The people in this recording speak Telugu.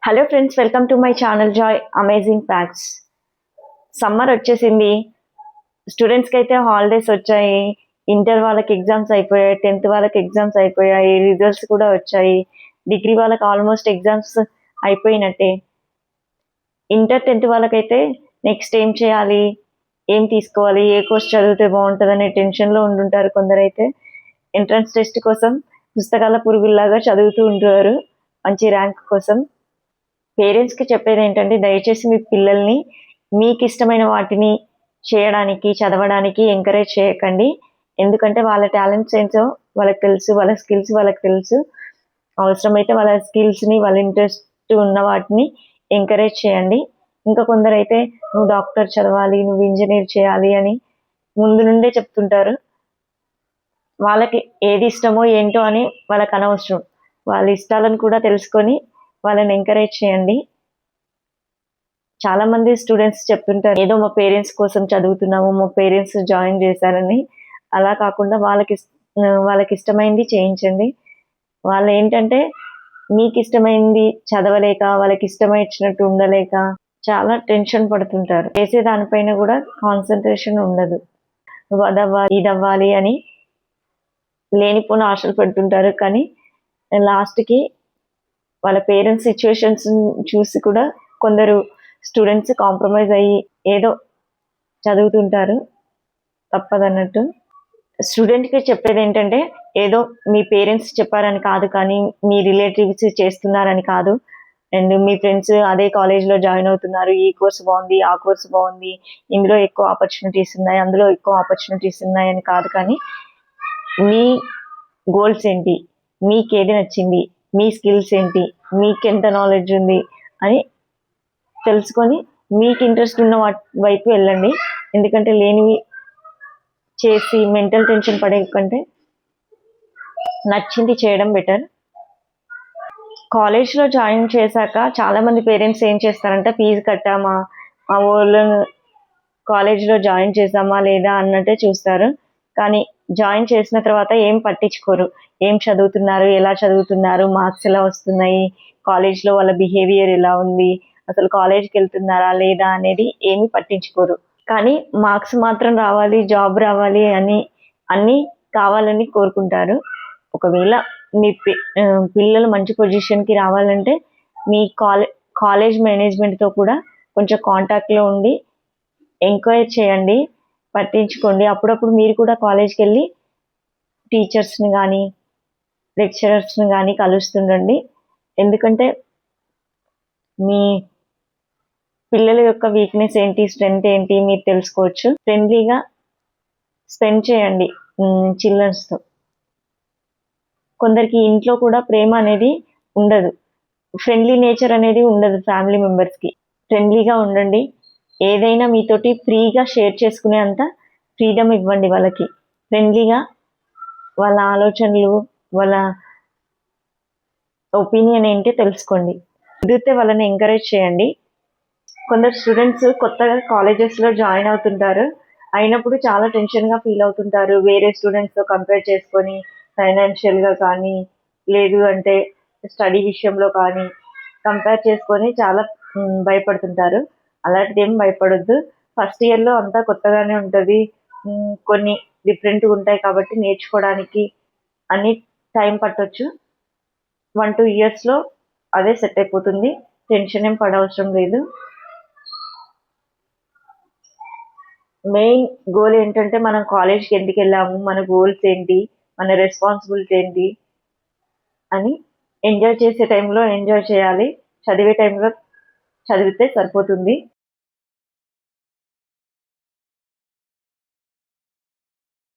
Hello friends, welcome to my channel Joy amazing facts. Summer వచ్చేసింది. స్టూడెంట్స్కి అయితే హాలిడేస్ వచ్చాయి. ఇంటర్ వాళ్ళకి ఎగ్జామ్స్ అయిపోయాయి, 10th వాళ్ళకి ఎగ్జామ్స్ అయిపోయాయి, రిజల్ట్స్ కూడా వచ్చాయి. డిగ్రీ వాళ్ళకి ఆల్మోస్ట్ ఎగ్జామ్స్ అయిపోయినట్టే. ఇంటర్ 10th వాళ్ళకైతే నెక్స్ట్ ఏం చేయాలి, ఏం తీసుకోవాలి, ఏ కోర్స్ చదివితే బాగుంటుంది అనే టెన్షన్లో ఉండుంటారు. కొందరైతే ఎంట్రన్స్ టెస్ట్ కోసం పుస్తకాల పురుగుల్లాగా చదువుతూ ఉంటారు మంచి ర్యాంక్ కోసం. పేరెంట్స్కి చెప్పేది ఏంటంటే, దయచేసి మీ పిల్లల్ని మీకు ఇష్టమైన వాటిని చేయడానికి, చదవడానికి ఎంకరేజ్ చేయకండి. ఎందుకంటే వాళ్ళ టాలెంట్స్ ఏంటో వాళ్ళకి తెలుసు, వాళ్ళ స్కిల్స్ వాళ్ళకి తెలుసు. అవసరమైతే వాళ్ళ స్కిల్స్ని, వాళ్ళ ఇంట్రెస్ట్ ఉన్న వాటిని ఎంకరేజ్ చేయండి. ఇంకా కొందరైతే నువ్వు డాక్టర్ చదవాలి, నువ్వు ఇంజనీర్ చేయాలి అని ముందు నుండే చెప్తుంటారు. వాళ్ళకి ఏది ఇష్టమో ఏంటో అని వాళ్ళకి అనవసరం. వాళ్ళ ఇష్టాలను కూడా తెలుసుకొని వాళ్ళని ఎంకరేజ్ చేయండి. చాలా మంది స్టూడెంట్స్ చెప్తుంటారు, ఏదో మా పేరెంట్స్ కోసం చదువుతున్నాము, మా పేరెంట్స్ జాయిన్ చేశారని. అలా కాకుండా వాళ్ళకి ఇష్టమైంది చేయించండి. వాళ్ళు ఏంటంటే మీకు ఇష్టమైంది చదవలేక, వాళ్ళకి ఇష్టమైనట్టు ఉండలేక చాలా టెన్షన్ పడుతుంటారు. చేసే దానిపైన కూడా కాన్సన్ట్రేషన్ ఉండదు. నువ్వు అదవ్వాలి, ఇదవ్వాలి అని లేనిపోని ఆశలు పెడుతుంటారు. కానీ లాస్ట్కి వాళ్ళ పేరెంట్స్ సిచ్యువేషన్స్ చూసి కూడా కొందరు స్టూడెంట్స్ కాంప్రమైజ్ అయ్యి ఏదో చదువుతుంటారు తప్పదన్నట్టు. స్టూడెంట్కి చెప్పేది ఏంటంటే, ఏదో మీ పేరెంట్స్ చెప్పారని కాదు, కానీ మీ రిలేటివ్స్ చేస్తున్నారని కాదు, అండ్ మీ ఫ్రెండ్స్ అదే కాలేజ్లో జాయిన్ అవుతున్నారు, ఈ కోర్స్ బాగుంది, ఆ కోర్స్ బాగుంది, ఇందులో ఎక్కువ ఆపర్చునిటీస్ ఉన్నాయి, అందులో ఎక్కువ ఆపర్చునిటీస్ ఉన్నాయని కాదు. కానీ మీ గోల్స్ ఏంటి, మీకేది నచ్చింది, మీ స్కిల్స్ ఏంటి, మీకెంత నాలెడ్జ్ ఉంది అని తెలుసుకొని మీకు ఇంట్రెస్ట్ ఉన్న వైపు వెళ్ళండి. ఎందుకంటే లేనివి చేసి మెంటల్ టెన్షన్ పడే కంటే నచ్చింది చేయడం బెటర్. కాలేజ్లో జాయిన్ చేశాక చాలామంది పేరెంట్స్ ఏం చేస్తారంటే, ఫీజు కట్టామా, మా వాళ్ళను కాలేజ్లో జాయిన్ చేసామా లేదా అన్నట్టే చూస్తారు. కానీ జాయిన్ చేసిన తర్వాత ఏం పట్టించుకోరు. ఏం చదువుతున్నారు, ఎలా చదువుతున్నారు, మార్క్స్ ఎలా వస్తున్నాయి, కాలేజ్లో వాళ్ళ బిహేవియర్ ఎలా ఉంది, అసలు కాలేజ్కి వెళ్తున్నారా లేదా అనేది ఏమీ పట్టించుకోరు. కానీ మార్క్స్ మాత్రం రావాలి, జాబ్ రావాలి అని అన్నీ కావాలని కోరుకుంటారు. ఒకవేళ మీ పిల్లలు మంచి పొజిషన్కి రావాలంటే మీ కాలేజ్ మేనేజ్మెంట్తో కూడా కొంచెం కాంటాక్ట్లో ఉండి ఎంకరేజ్ చేయండి, పట్టించుకోండి. అప్పుడప్పుడు మీరు కూడా కాలేజ్కి వెళ్ళి టీచర్స్ని కానీ లెక్చరర్స్ని కానీ కలుస్తుండండి. ఎందుకంటే మీ పిల్లల యొక్క వీక్నెస్ ఏంటి, స్ట్రెంగ్త్ ఏంటి మీరు తెలుసుకోవచ్చు. ఫ్రెండ్లీగా స్పెండ్ చేయండి చిల్డ్రన్స్తో. కొందరికి ఇంట్లో కూడా ప్రేమ అనేది ఉండదు, ఫ్రెండ్లీ నేచర్ అనేది ఉండదు ఫ్యామిలీ మెంబర్స్కి. ఫ్రెండ్లీగా ఉండండి. ఏదైనా మీతోటి ఫ్రీగా షేర్ చేసుకునే అంత ఫ్రీడమ్ ఇవ్వండి వాళ్ళకి. ఫ్రెండ్లీగా వాళ్ళ ఆలోచనలు, వాళ్ళ ఒపీనియన్ ఏంటి తెలుసుకోండి. కుదిరితే వాళ్ళని ఎంకరేజ్ చేయండి. కొందరు స్టూడెంట్స్ కొత్తగా కాలేజెస్లో జాయిన్ అవుతుంటారు, అయినప్పుడు చాలా టెన్షన్గా ఫీల్ అవుతుంటారు. వేరే స్టూడెంట్స్తో కంపేర్ చేసుకొని ఫైనాన్షియల్గా కానీ, లేదు అంటే స్టడీ విషయంలో కానీ కంపేర్ చేసుకొని చాలా భయపడుతుంటారు. అలాంటిది ఏం భయపడొద్దు. ఫస్ట్ ఇయర్లో అంతా కొత్తగానే ఉంటుంది, కొన్ని డిఫరెంట్గా ఉంటాయి కాబట్టి నేర్చుకోవడానికి అన్ని టైం పట్టొచ్చు. 1-2 ఇయర్స్లో అదే సెట్ అయిపోతుంది. టెన్షన్ ఏం పడవసరం లేదు. మెయిన్ గోల్ ఏంటంటే, మనం కాలేజ్కి ఎందుకు వెళ్ళాము, మన గోల్స్ ఏంటి, మన రెస్పాన్సిబిలిటీ ఏంటి అని ఎంజాయ్ చేసే టైంలో ఎంజాయ్ చేయాలి, చదివే టైంలో చదివితే సరిపోతుంది.